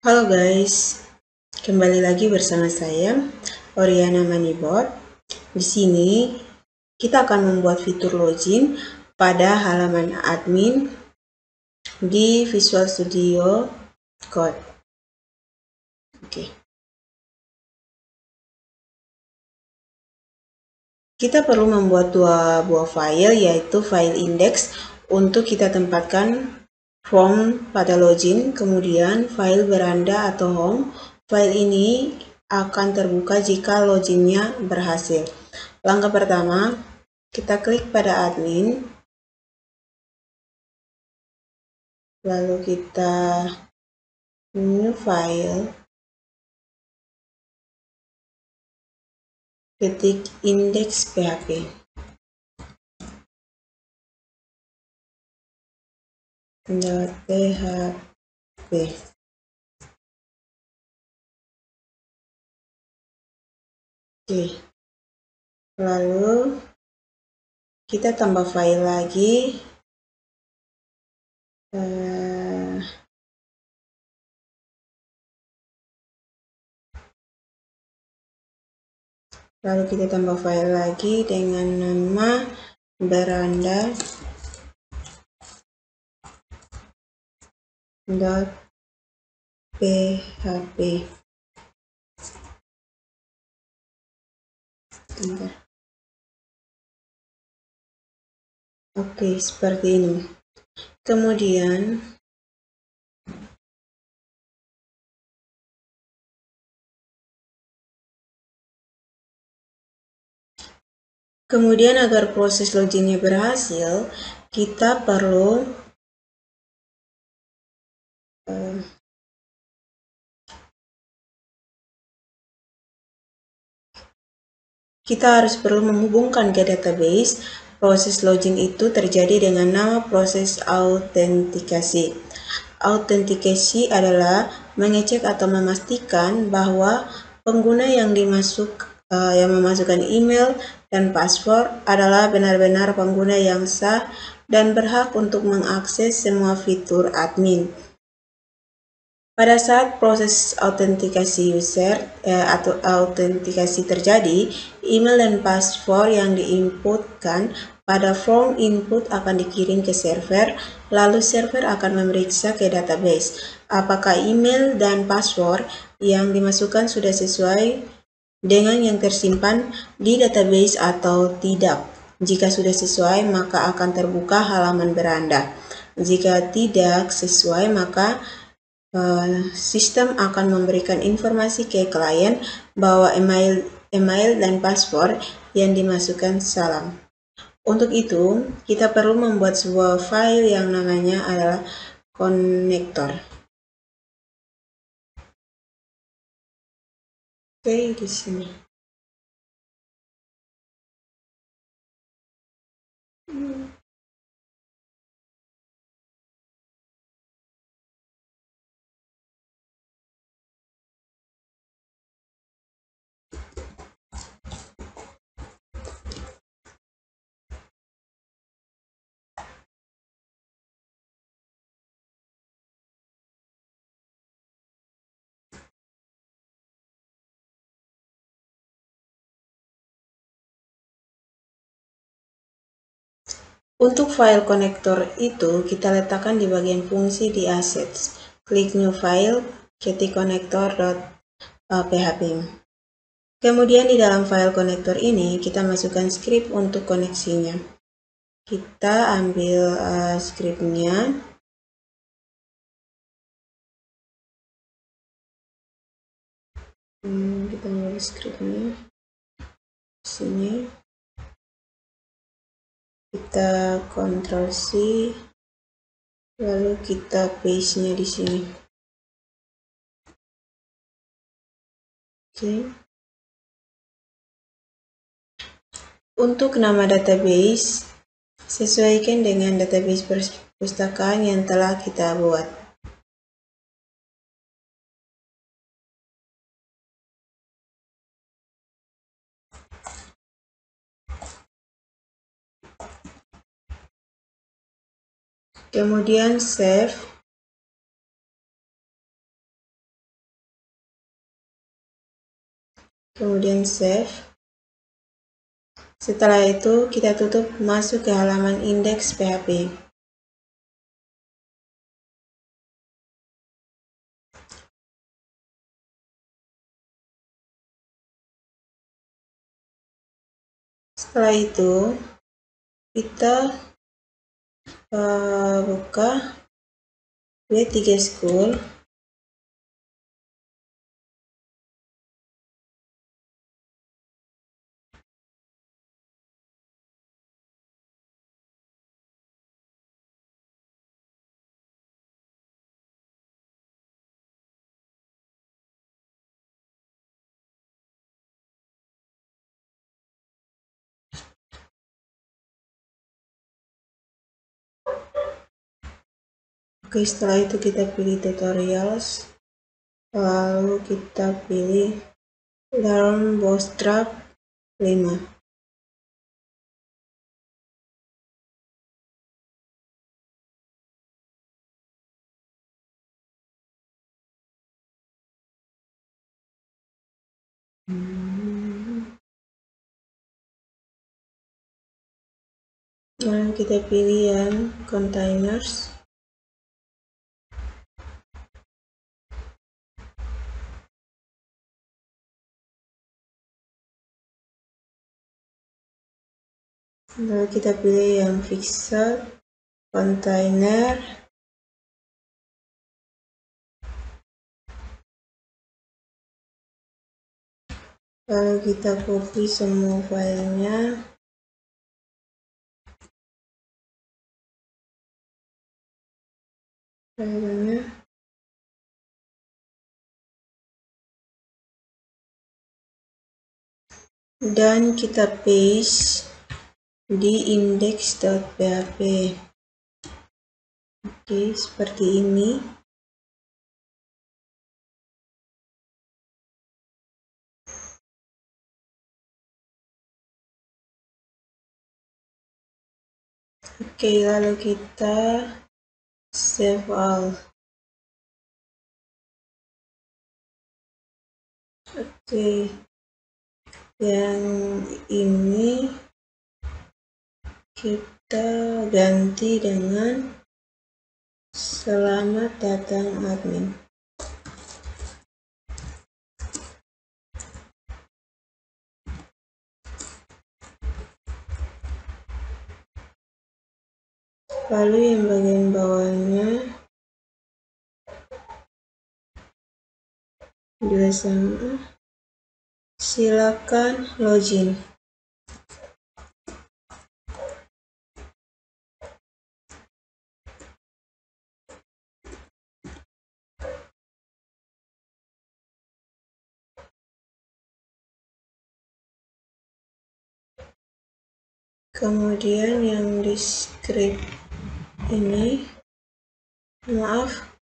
Halo guys, kembali lagi bersama saya Oriana Manibot. Di sini kita akan membuat fitur login pada halaman admin di Visual Studio Code. Oke. Kita perlu membuat dua buah file, yaitu file index untuk kita tempatkan form pada login, kemudian file beranda atau home. File ini akan terbuka jika loginnya berhasil. Langkah pertama, kita klik pada admin, lalu kita new file, ketik index.php. .php. Oke, lalu kita tambah file lagi, lalu kita tambah file lagi dengan nama beranda.php. Oke, seperti ini. Kemudian agar proses loginnya berhasil, kita perlu menghubungkan ke database. Proses login itu terjadi dengan nama proses autentikasi. Autentikasi adalah mengecek atau memastikan bahwa pengguna yang memasukkan email dan password adalah benar-benar pengguna yang sah dan berhak untuk mengakses semua fitur admin. Pada saat proses autentikasi atau autentikasi terjadi, email dan password yang diinputkan pada form input akan dikirim ke server, lalu server akan memeriksa ke database apakah email dan password yang dimasukkan sudah sesuai dengan yang tersimpan di database atau tidak. Jika sudah sesuai, maka akan terbuka halaman beranda. Jika tidak sesuai, maka sistem akan memberikan informasi ke klien bahwa email dan password yang dimasukkan salah. Untuk itu, kita perlu membuat sebuah file yang namanya adalah konektor. Oke, di sini. Untuk file konektor itu kita letakkan di bagian fungsi di assets. Klik new file, ketik konektor.php. Kemudian di dalam file konektor ini kita masukkan script untuk koneksinya. Kita ambil scriptnya. Kita ambil scriptnya. Sini. Kita Ctrl C, lalu kita paste-nya di sini. Oke. Untuk nama database, sesuaikan dengan database perpustakaan yang telah kita buat. Kemudian save. kemudian save. Setelah itu kita tutup, masuk ke halaman indeks PHP. Setelah itu kita buka W3 School. Oke, setelah itu kita pilih tutorials, lalu kita pilih Learn Bootstrap 5. Lalu kita pilih yang containers. Lalu kita pilih yang fixed container. Lalu kita copy semua filenya. Dan kita paste di index.php. Oke, seperti ini. Oke, lalu kita save all. Oke, yang ini kita ganti dengan selamat datang admin. Lalu yang bagian bawahnya juga sama. Silakan login. Kemudian yang di script ini, maaf,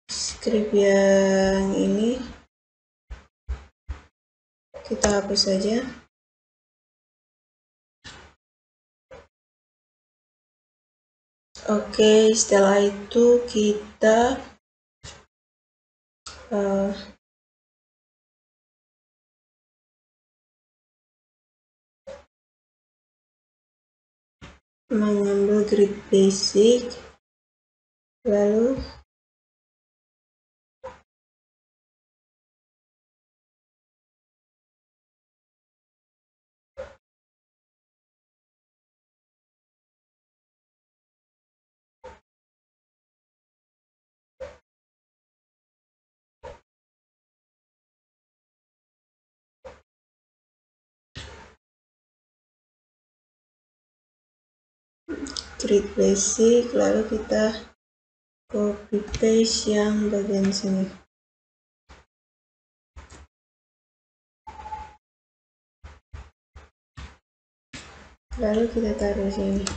script yang ini kita hapus saja. Oke, setelah itu kita mengambil grid basic, lalu grid basic, lalu kita copy paste yang bagian sini. Lalu kita taruh sini.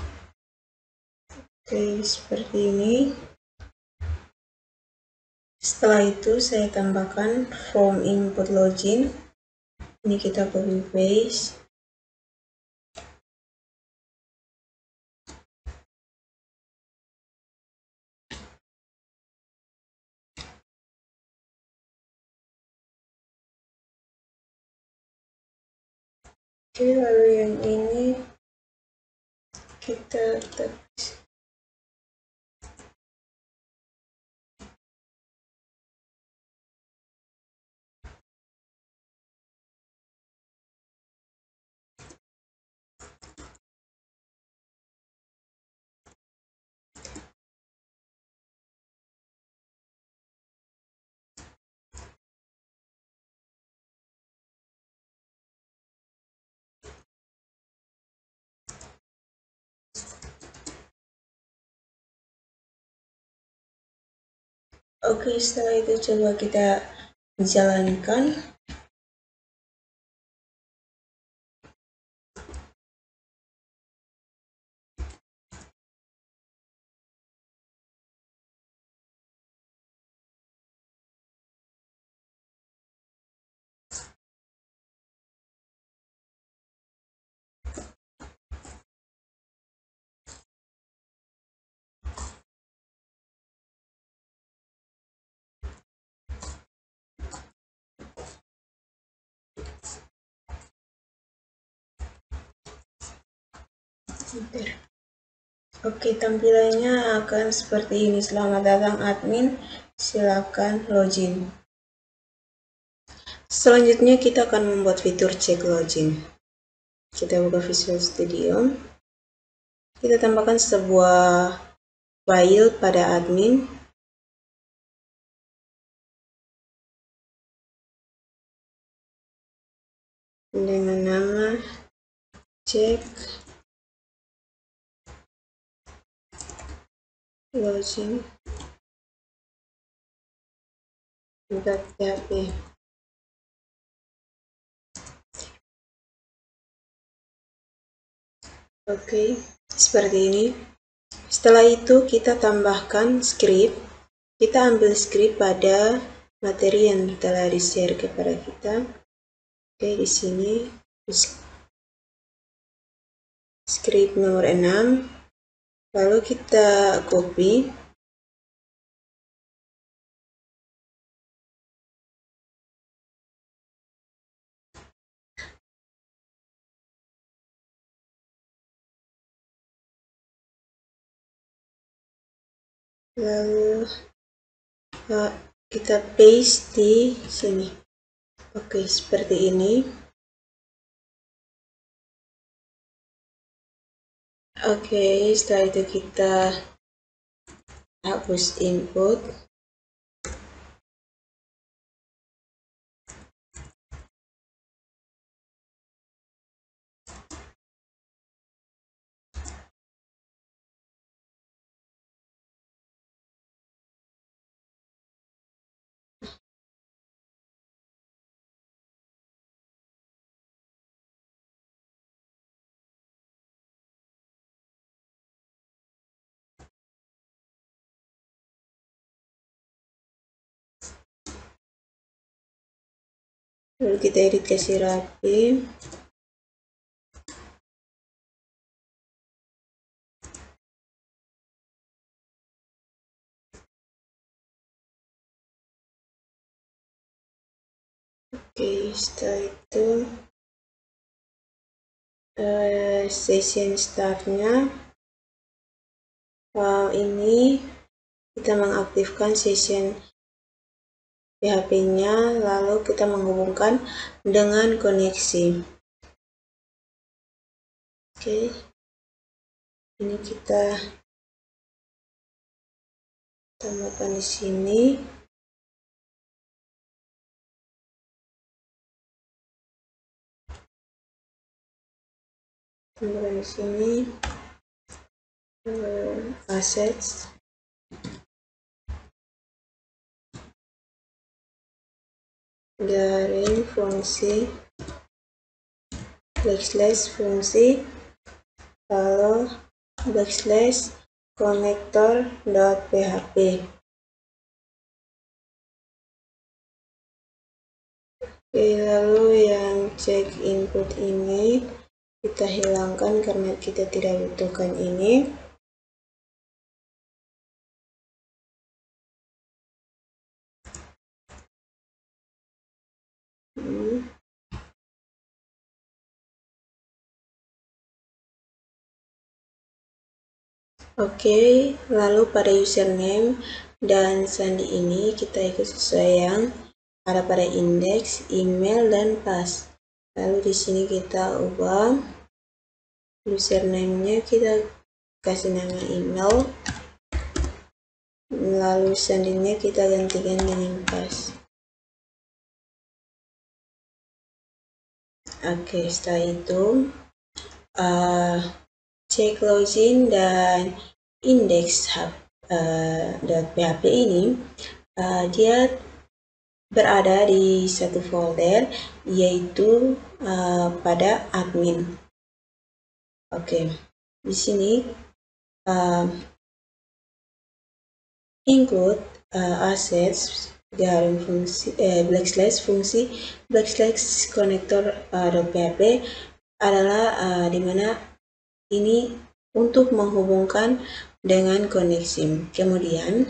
Oke, seperti ini. Setelah itu saya tambahkan form input login. Ini kita copy paste. Oke, lalu yang ini kita tepis. Oke, setelah itu coba kita jalankan. Oke, tampilannya akan seperti ini. Selamat datang admin, silakan login. Selanjutnya kita akan membuat fitur cek login. Kita buka Visual Studio. Kita tambahkan sebuah file pada admin. Dengan nama cek login.php. Oke, seperti ini. Setelah itu kita tambahkan script. Kita ambil script pada materi yang telah di-share kepada kita. Oke, di sini script nomor 6. Lalu kita copy. Lalu kita paste di sini. Oke, seperti ini. Oke, setelah itu kita hapus input. Lalu kita edit kasih rapi. Oke, setelah itu session startnya ini kita mengaktifkan session PHP-nya, lalu kita menghubungkan dengan koneksi. Oke, ini kita tambahkan di sini. Tambahkan di sini assets. Garing fungsi backslash fungsi, lalu backslash connector.php. Oke, lalu yang cek input ini kita hilangkan karena kita tidak butuhkan ini. Oke, lalu pada username dan sandi ini kita ikut sesuai yang ada pada indeks, email, dan pas. Lalu di sini kita ubah username-nya, kita kasih nama email, lalu sandinya kita gantikan dengan pas. Oke, setelah itu cek login dan indeks .php ini dia berada di satu folder, yaitu pada admin. Oke, di sini include assets garing fungsi fungsi connector .php adalah dimana ini untuk menghubungkan dengan koneksi. Kemudian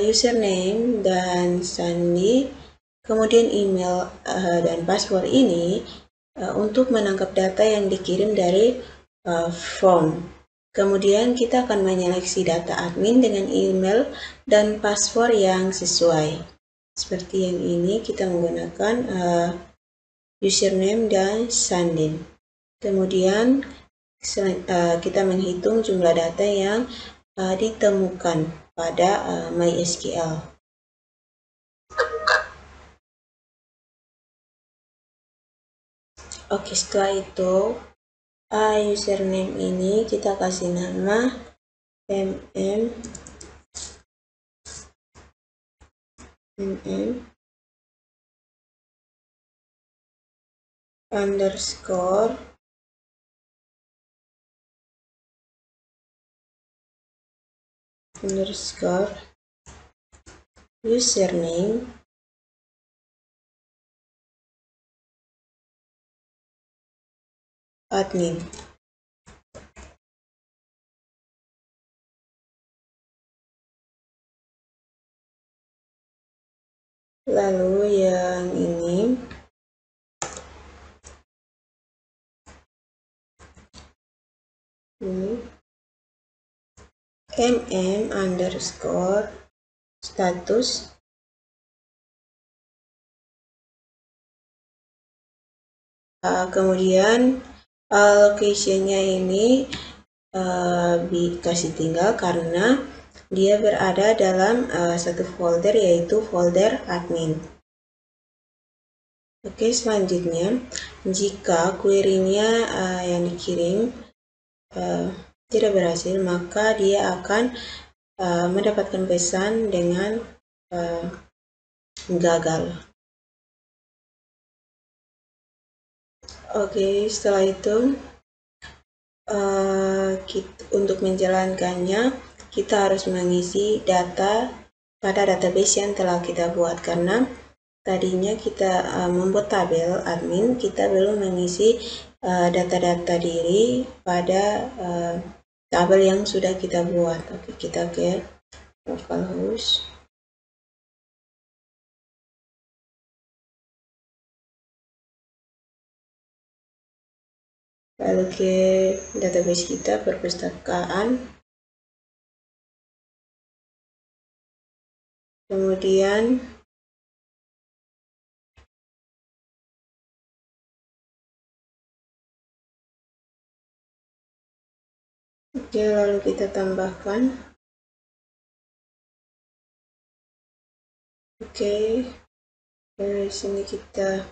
username dan sandi, kemudian email dan password ini untuk menangkap data yang dikirim dari form. Kemudian kita akan menyeleksi data admin dengan email dan password yang sesuai. Seperti yang ini kita menggunakan username dan sandi. Kemudian kita menghitung jumlah data yang ditemukan pada MySQL. Oke, setelah itu username ini kita kasih nama mm underscore username admin. Lalu yang ini underscore status kemudian location-nya ini dikasih tinggal karena dia berada dalam satu folder, yaitu folder admin. Oke, selanjutnya jika query-nya yang dikirim tidak berhasil, maka dia akan mendapatkan pesan dengan gagal. Oke, setelah itu untuk menjalankannya kita harus mengisi data pada database yang telah kita buat, karena tadinya kita membuat tabel admin, kita belum mengisi data-data diri pada tabel yang sudah kita buat. Oke, kita ke localhost. Lalu ke database kita, perpustakaan. Kemudian oke, lalu kita tambahkan. Oke, dari sini kita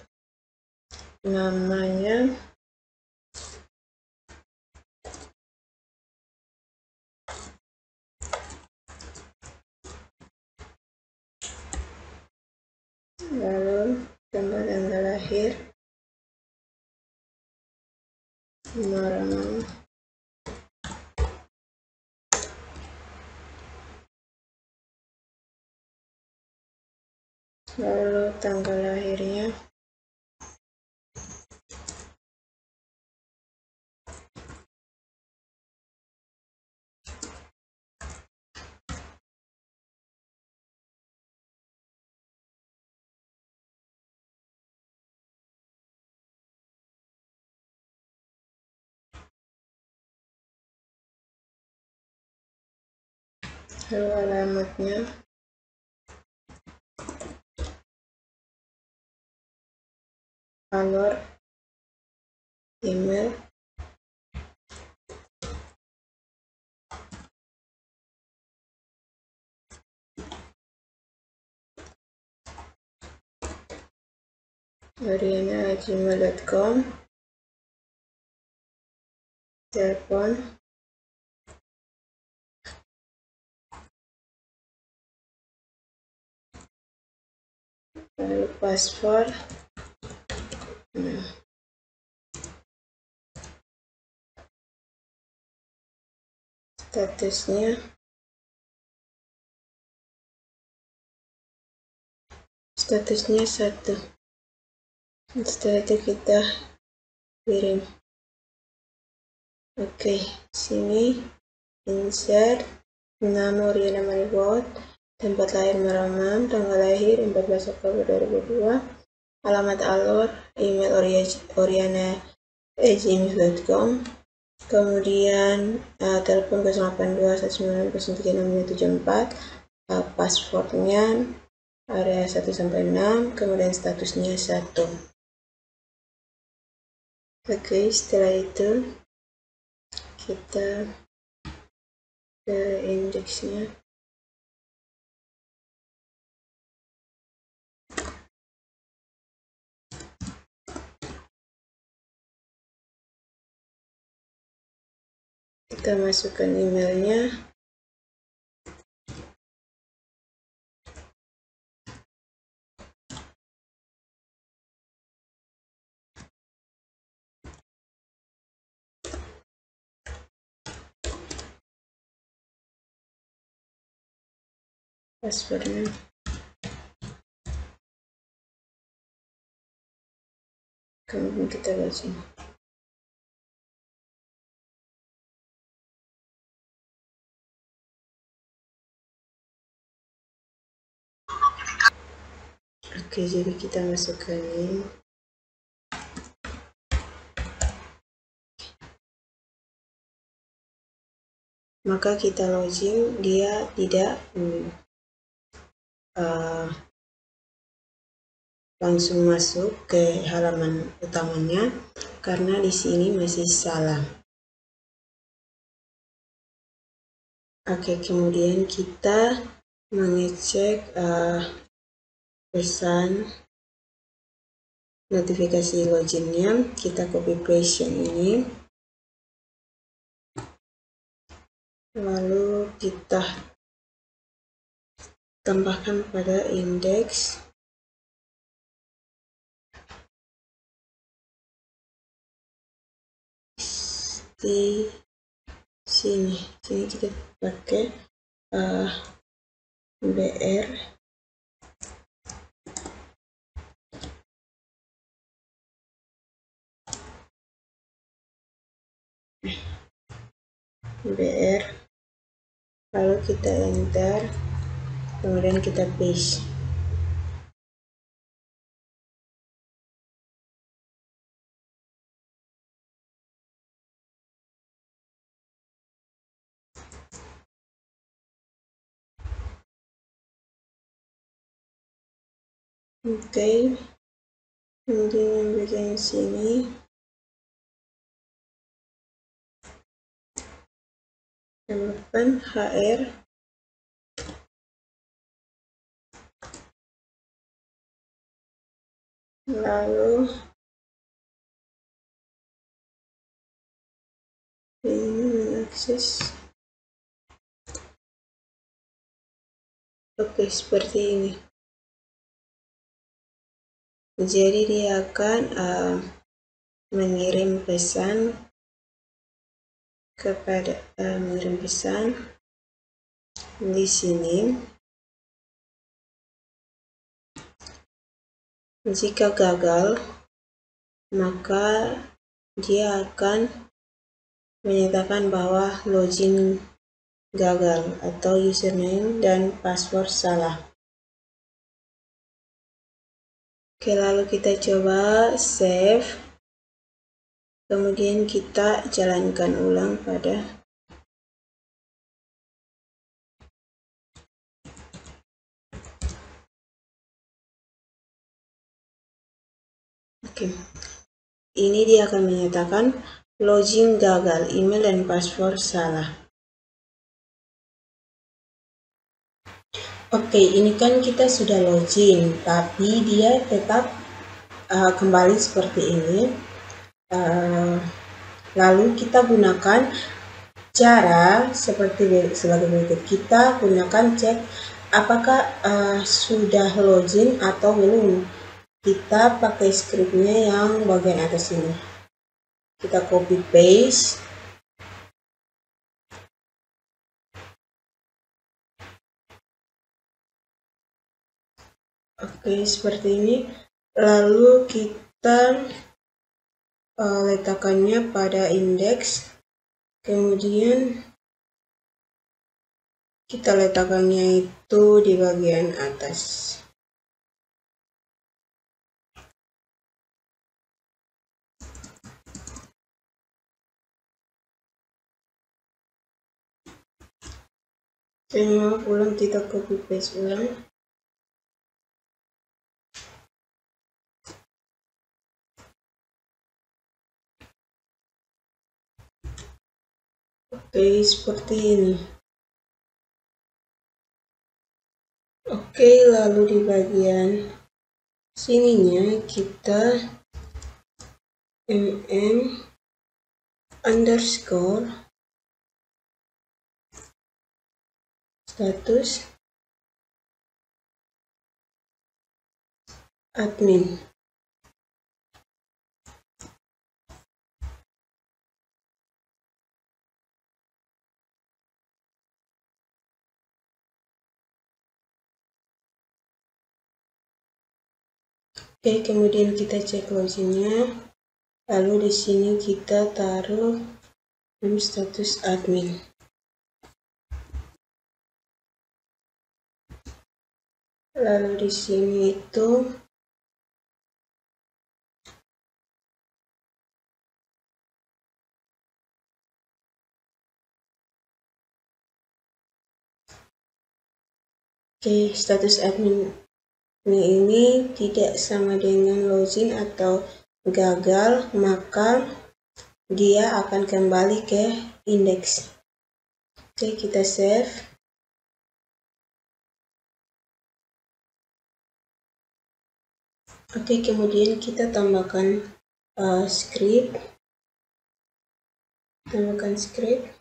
namanya lalu tanggal lahir, nama, lalu tanggal lahirnya, lalu alamatnya, alur, email, oriana@gmail.com, telepon, lalu paspor, statusnya 1. Setelah itu kita kirim. Oke, sini insert nama Oriana Manibot, tempat lahir Maramam, tanggal lahir 14 Oktober 2002, alamat alur, email oriana@gmail.com, kemudian telepon 08219036574, pasportnya area 1-6, kemudian statusnya 1. Oke, setelah itu kita ke indeksnya. Kita masukkan emailnya. Passwordnya. Kemudian kita login. Oke, jadi kita masukkan ini. Maka kita login, dia tidak langsung masuk ke halaman utamanya karena di sini masih salah. Oke, kemudian kita mengecek pesan notifikasi loginnya. Kita copy paste yang ini, lalu kita tambahkan pada indeks. Di sini kita pakai BR lalu kita enter, kemudian kita paste. Oke, kemudian yang bagian sini tambahkan HR, lalu ini mengakses. Oke, seperti ini. Jadi dia akan mengirim pesan kepada di sini. Jika gagal, maka dia akan menyatakan bahwa login gagal atau username dan password salah. Oke, lalu kita coba save, kemudian kita jalankan ulang pada Oke. Ini dia akan menyatakan login gagal, email dan password salah. Oke, ini kan kita sudah login, tapi dia tetap kembali seperti ini. Lalu kita gunakan cara seperti sebagai berikut. Kita gunakan cek apakah sudah login atau belum. Kita pakai scriptnya yang bagian atas ini. Kita copy paste. Oke, seperti ini. Lalu kita letakkannya pada indeks. Kemudian kita letakkannya itu di bagian atas. Maaf, ulang, kita copy paste ulang. Oke, seperti ini. Oke, lalu di bagian sininya kita underscore status admin. Oke, kemudian kita cek loginnya. Lalu di sini kita taruh status admin. Lalu di sini itu status admin ini tidak sama dengan login atau gagal, maka dia akan kembali ke indeks. Oke, kita save. Oke, kemudian kita tambahkan script. Tambahkan script.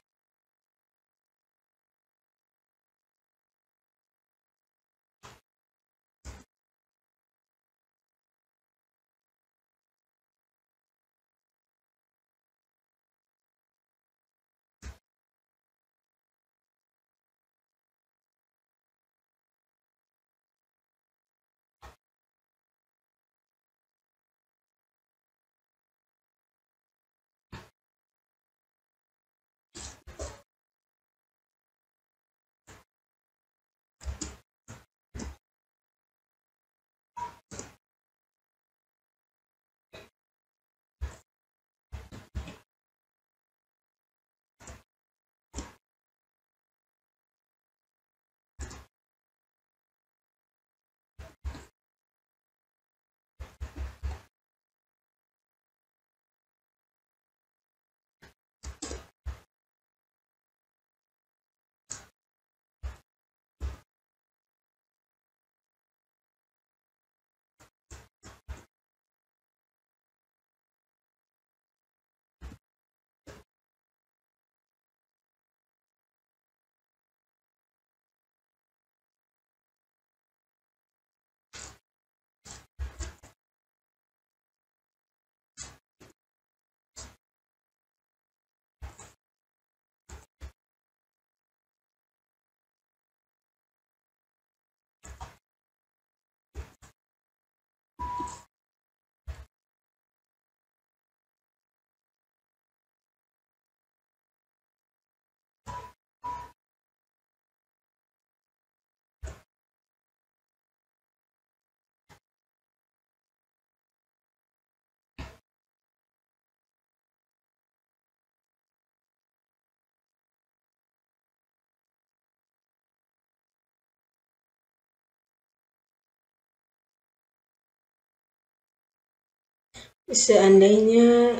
Seandainya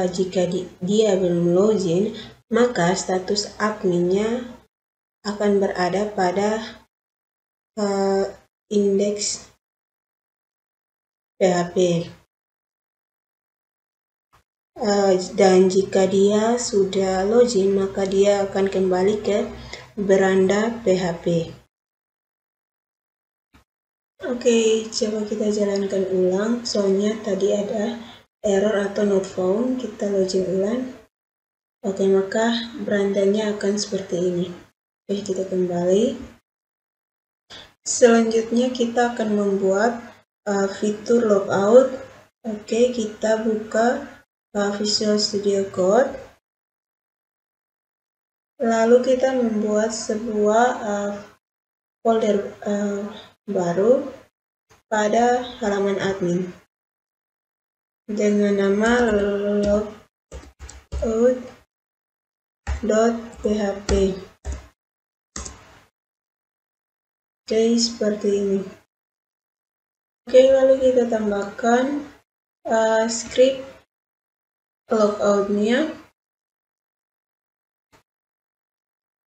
jika dia belum login, maka status adminnya akan berada pada indeks PHP. Dan jika dia sudah login, maka dia akan kembali ke beranda PHP. Oke, coba kita jalankan ulang. Soalnya tadi ada error atau not found. Kita login ulang. Oke, maka berandanya akan seperti ini. Oke, kita kembali. Selanjutnya kita akan membuat fitur logout. Oke, kita buka Visual Studio Code. Lalu kita membuat sebuah folder baru pada halaman admin dengan nama logout.php. Oke, seperti ini. Oke, lalu kita tambahkan script logout-nya.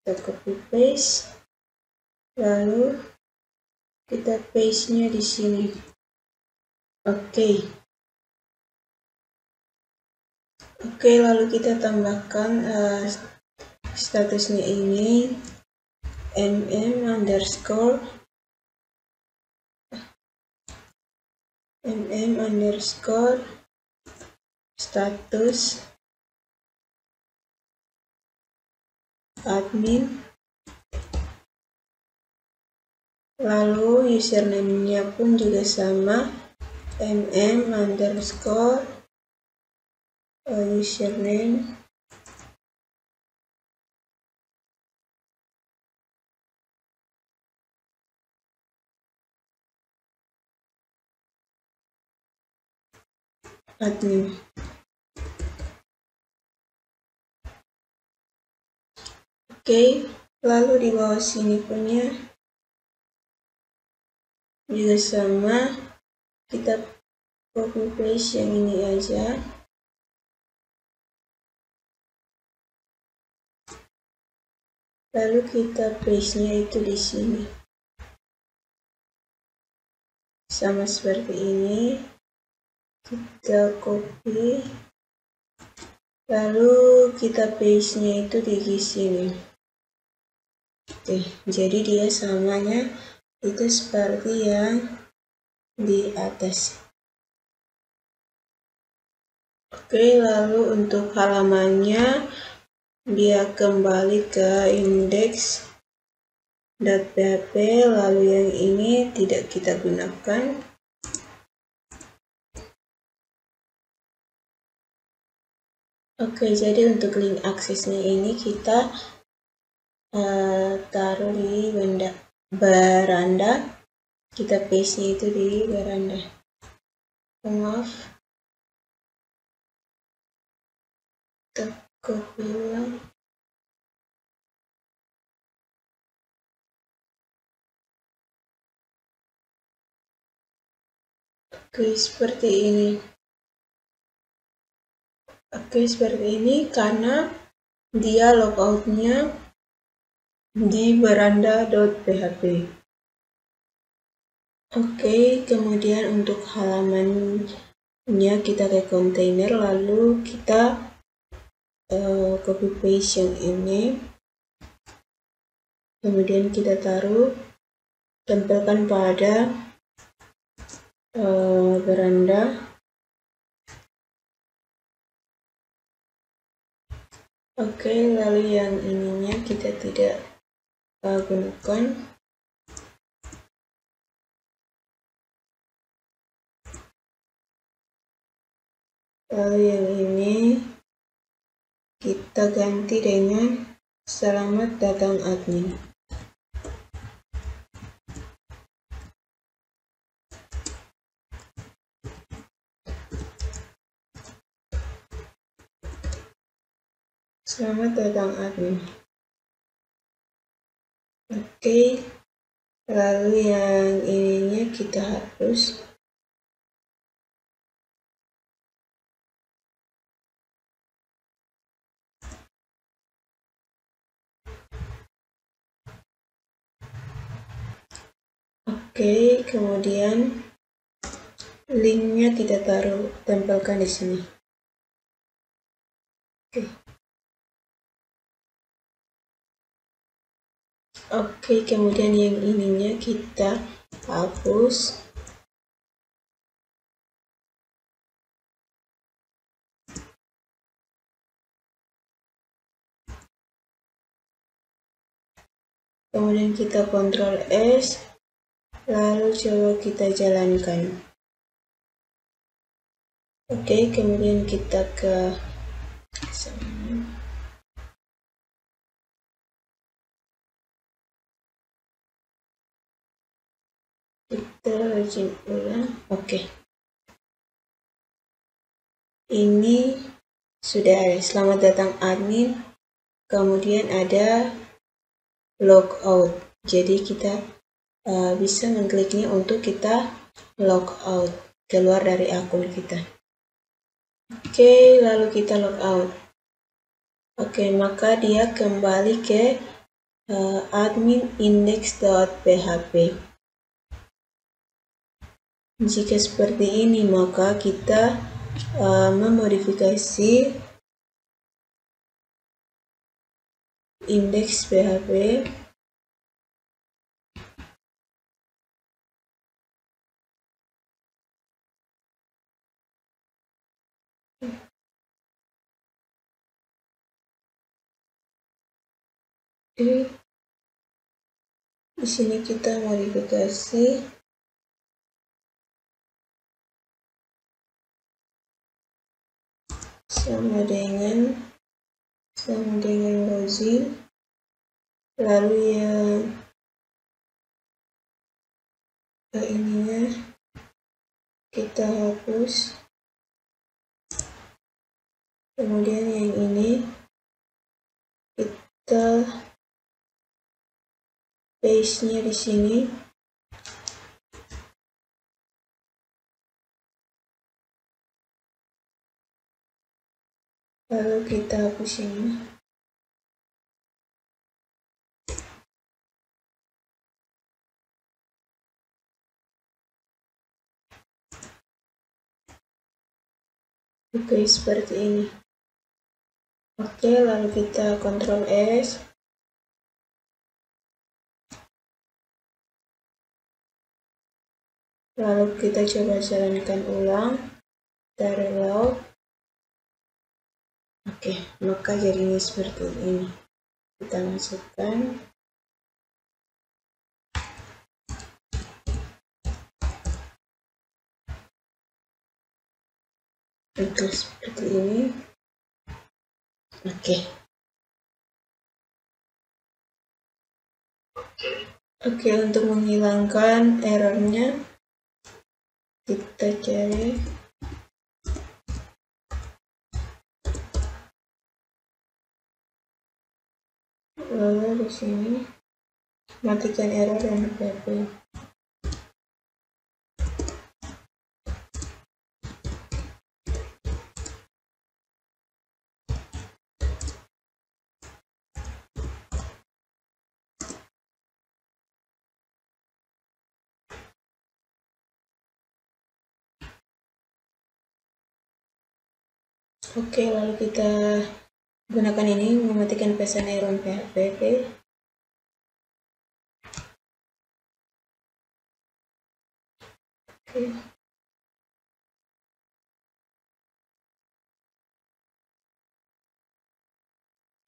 Kita copy paste, lalu kita paste-nya di sini. Oke, lalu kita tambahkan statusnya ini mm_status admin, lalu username-nya pun juga sama, username admin. Oke, lalu di bawah sini punya juga sama, kita copy paste yang ini aja. Lalu kita paste-nya itu di sini. Sama seperti ini. Kita copy. Lalu kita paste-nya itu di sini. Oke, jadi dia samanya itu seperti yang di atas. Oke, lalu untuk halamannya dia kembali ke index.php, lalu yang ini tidak kita gunakan. Oke, jadi untuk link aksesnya ini kita taruh di beranda. Kita paste itu di beranda. Maaf, kita copy ulang. Oke, seperti ini. Oke, seperti ini karena dia logout-nya di beranda.php. Oke, kemudian untuk halamannya kita ke kontainer, lalu kita copy paste yang ini, kemudian kita taruh, tempelkan pada beranda. Oke, lalu yang ininya kita tidak gunakan. Lalu yang ini kita ganti dengan selamat datang admin. Selamat datang admin. Oke, lalu yang ininya kita hapus. Oke, kemudian linknya kita tempelkan di sini. Oke, kemudian yang ininya kita hapus. Kemudian kita Ctrl S, lalu coba kita jalankan. Oke, kemudian kita ke kita login ulang. Oke, ini sudah ada. Selamat datang admin. Kemudian ada logout. Jadi kita bisa mengkliknya untuk kita logout, keluar dari akun kita. Oke, lalu kita logout. Oke, maka dia kembali ke admin index.php. Jika seperti ini, maka kita memodifikasi indeks PHP di sini kita modifikasi sama dengan login, lalu yang ininya kita hapus, kemudian yang ini kita paste-nya di sini. Lalu kita hapus ini. Oke, seperti ini. Oke, lalu kita Ctrl S. Lalu kita coba jalankan ulang. Kita reload. Oke, maka jadinya seperti ini. Kita masukkan. Oke, seperti ini. Oke, untuk menghilangkan errornya, kita cari lalu di sini matikan error dan PHP. Oke, lalu kita gunakan ini mematikan pesan error PHP. Oke.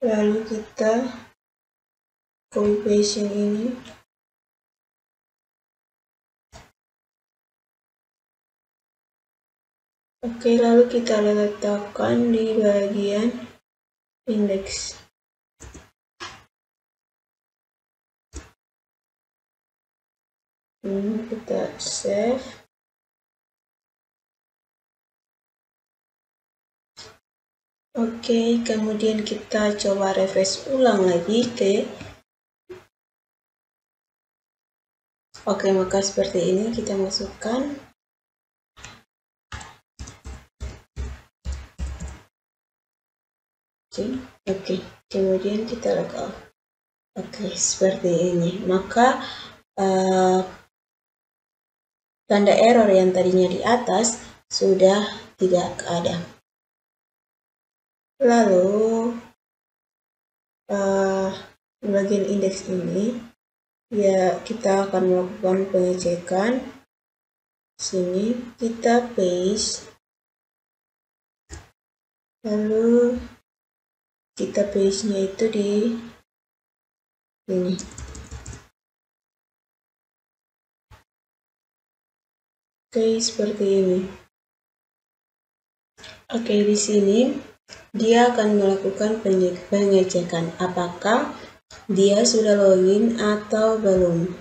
Lalu kita copy paste ini. Oke, lalu kita letakkan di bagian indeks. Ini kita save. Oke, kemudian kita coba refresh ulang lagi ke. Oke, maka seperti ini kita masukkan. Oke, kemudian kita logout. Oke, seperti ini. Maka tanda error yang tadinya di atas sudah tidak ada. Lalu di bagian indeks ini ya kita akan melakukan pengecekan. Sini kita paste, lalu kita paste-nya itu di ini. Oke, seperti ini. Oke, di sini dia akan melakukan pengecekan apakah dia sudah login atau belum.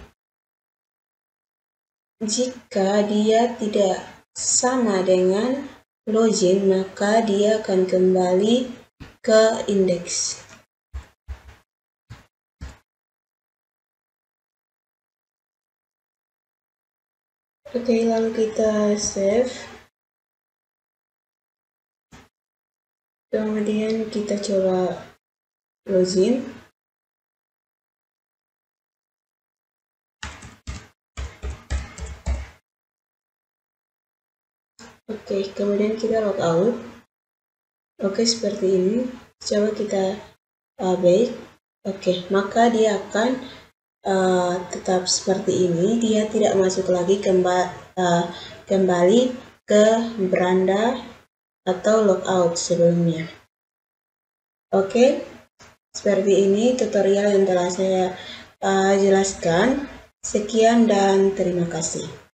Jika dia tidak sama dengan login, maka dia akan kembali ke indeks. Oke, lalu kita save. Kemudian kita coba login. Oke, kemudian kita log out. Oke, seperti ini. Coba kita baik. Oke, maka dia akan tetap seperti ini. Dia tidak masuk lagi kembali ke beranda atau logout sebelumnya. Oke, seperti ini tutorial yang telah saya jelaskan. Sekian dan terima kasih.